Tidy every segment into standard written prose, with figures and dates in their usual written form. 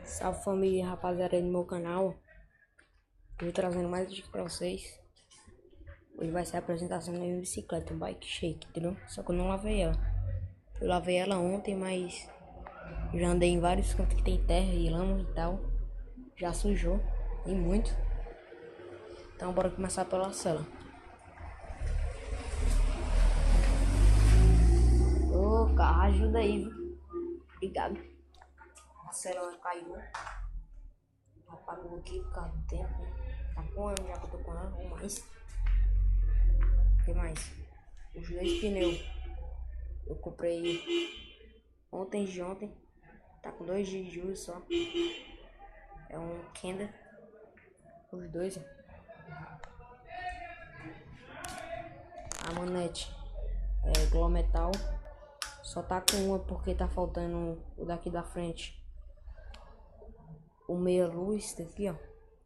Salve família, rapaziada aí no meu canal. Tô trazendo mais vídeo pra vocês. Hoje vai ser a apresentação da minha bicicleta, um bike shake, entendeu? Só que eu não lavei ela. Eu lavei ela ontem, mas já andei em vários cantos que tem terra e lama e tal. Já sujou, e muito. Então bora começar pela cela. Ô, carro, ajuda aí, viu? Obrigado. A cela caiu. Apagou aqui por causa do tempo, né? Tá com um ano já que eu tô com ela, ou mais. O que mais? Os dois pneus. Eu comprei ontem de ontem. Tá com 2 dias de uso só. É um Kenda. Os dois. A manete é glow metal. Só tá com uma porque tá faltando o daqui da frente. O meia luz daqui, ó.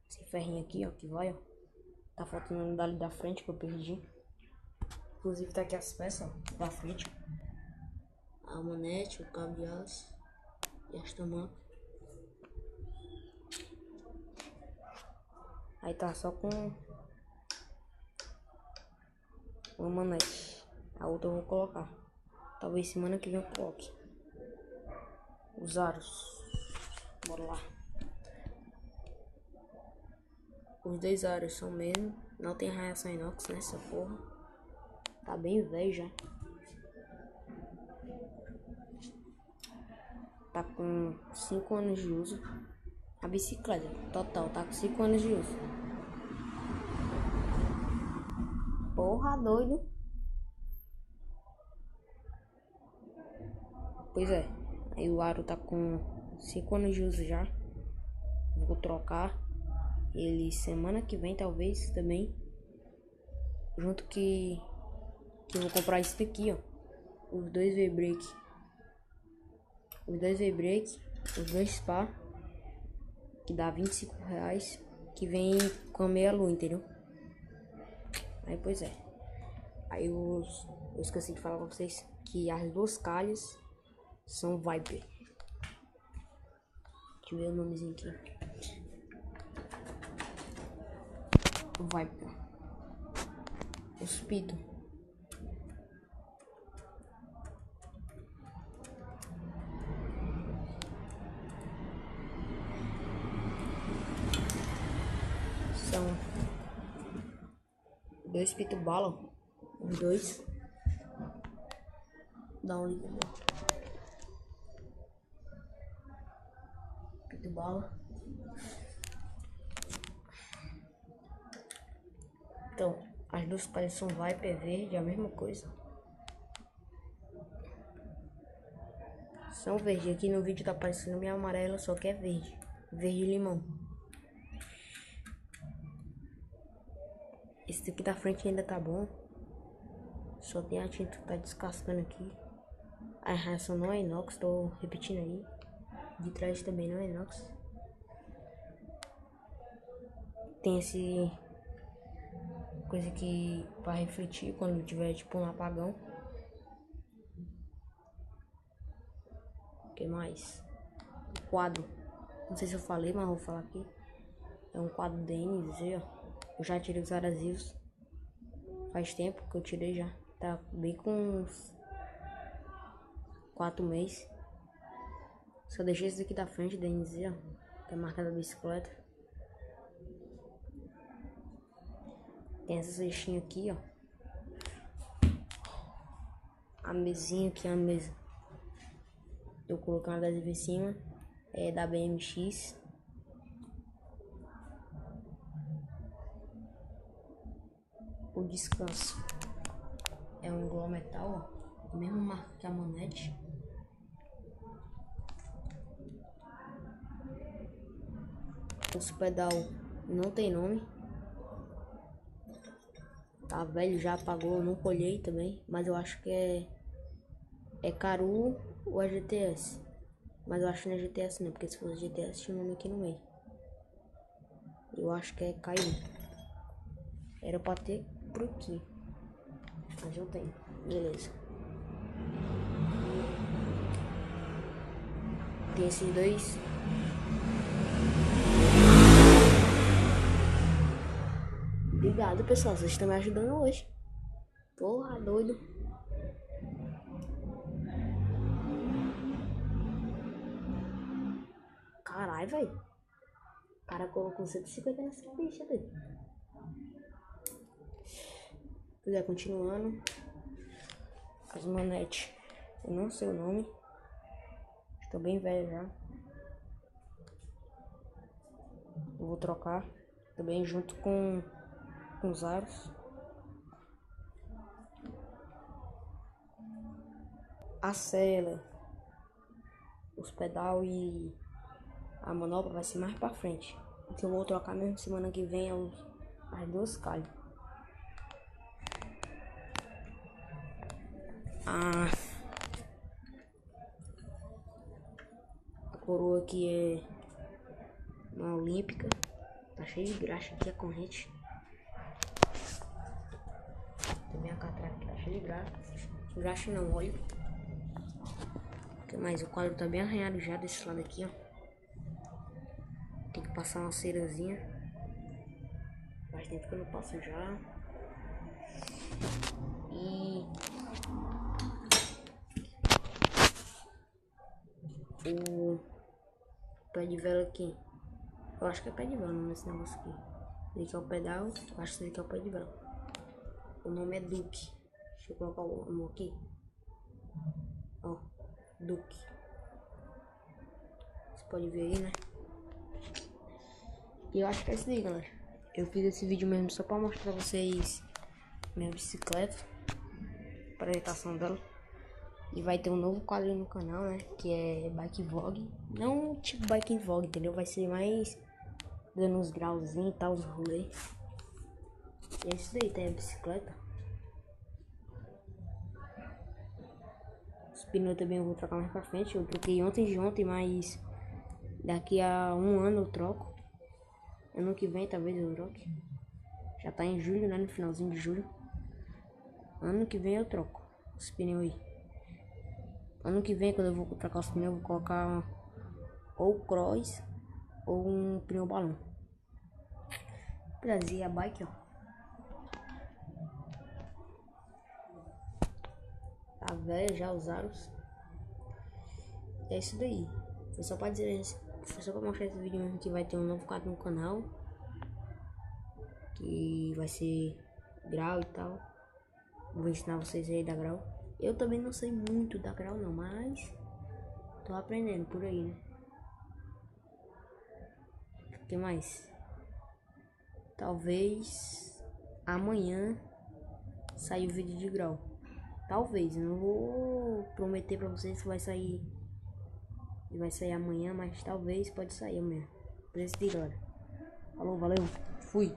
Esse ferrinho aqui, ó, que vai, ó. Tá faltando um dali da frente que eu perdi. Inclusive tá aqui as peças, ó, da frente. A manete, o cabo de aço e as tamancas. Aí tá só com uma manete. A outra eu vou colocar. Talvez semana que vem eu coloque. Os aros. Bora lá. Os 2 aros são mesmo. Não tem raiação inox nessa porra. Tá bem velho já. Tá com 5 anos de uso. A bicicleta total tá com 5 anos de uso. Porra, doido. Pois é. Aí o aro tá com 5 anos de uso já. Vou trocar ele semana que vem, talvez, também. Junto que eu vou comprar isso daqui, ó. Os 2 V-brake. Os 2 V-brake. Os 2 spa. Que dá R$ 25. Que vem com a meia lua, entendeu? Aí, pois é. Aí eu esqueci de falar pra vocês que as 2 calhas são Viper. Deixa eu ver o nomezinho aqui. Viper. Os pito. São 2 pito bala. Os 2. Dá um liga. Pito bala. Então, as 2 calhas são Viper verde, a mesma coisa. São verde. Aqui no vídeo tá aparecendo meio amarelo, só que é verde. Verde limão. Esse daqui da frente ainda tá bom. Só tem a tinta que tá descascando aqui. A reação não é inox, tô repetindo aí. De trás também não é inox. Tem esse coisa que para refletir quando tiver tipo um apagão. O que mais? O quadro. Não sei se eu falei, mas vou falar aqui. É um quadro DNZ, ó. Eu já tirei os adesivos. Faz tempo que eu tirei já. Tá bem com uns 4 meses. Só deixei esse daqui da frente, DNZ, ó. Que é a marca da bicicleta. Tem essa cestinha aqui, ó. A mesinha aqui, a mesa. Eu coloquei um adesivo em cima. É da BMX. O descanso é um glow metal, ó. Mesma marca que a manete. Os pedal não tem nome. Tá velho, já apagou, eu não colhei também. Mas eu acho que é Caru ou é GTS. Mas eu acho que não é GTS não, porque se fosse GTS tinha um nome aqui no meio. Eu acho que é Caru. Era pra ter por aqui. Mas eu tenho. Beleza. Tem esses 2 Obrigado, pessoal. Vocês estão me ajudando hoje. Porra, doido. Caralho, velho. O cara colocou 150 nessa ficha, doido. Pois é, continuando. As manetes. Eu não sei o nome. Estou bem velho já. Eu vou trocar. Também junto com os aros. A sela, os pedal e a manopla vai ser mais pra frente. O que eu vou trocar mesmo semana que vem é as duas calhas. A coroa aqui é uma olímpica. Tá cheio de graxa aqui a corrente. Também a catraca aqui tá cheia de graxa. Graxa não, óleo. O que mais? O quadro tá bem arranhado já desse lado aqui, ó. Tem que passar uma cerazinha. Faz tempo que eu não passo já. E o pé de vela aqui. Eu acho que é pé de vela nesse negócio aqui. Esse aqui é o pedal. Eu acho que esse aqui é o pé de vela. O nome é Duke. Deixa eu colocar o nome aqui. Ó, Duke. Você pode ver aí, né? E eu acho que é isso aí, galera. Eu fiz esse vídeo mesmo só pra mostrar pra vocês minha bicicleta. A apresentação dela. E vai ter um novo quadro no canal, né? Que é Bike Vlog. Não tipo Bike Vlog, entendeu? Vai ser mais dando uns grauzinhos e tal, os rolês. E é isso daí, tem a bicicleta. Os pneus também eu vou trocar mais pra frente. Eu troquei ontem de ontem, mas daqui a um ano eu troco. Ano que vem talvez eu troque. Já tá em julho, né? No finalzinho de julho. Ano que vem eu troco os pneus aí. Ano que vem, quando eu vou trocar os pneus, eu vou colocar ou cross ou um pneu balão. Trazer a bike, ó. Tá velha já, os aros. É isso daí. Foi só pra dizer, foi só pra mostrar esse vídeo mesmo, que vai ter um novo quadro no canal. Que vai ser grau e tal. Vou ensinar vocês aí da grau. Eu também não sei muito da grau não, mas tô aprendendo por aí, né? O que mais? Talvez amanhã saia o vídeo de grau. Talvez, eu não vou prometer pra vocês que vai sair amanhã, mas talvez pode sair amanhã. Por esse de agora. Falou, valeu, fui.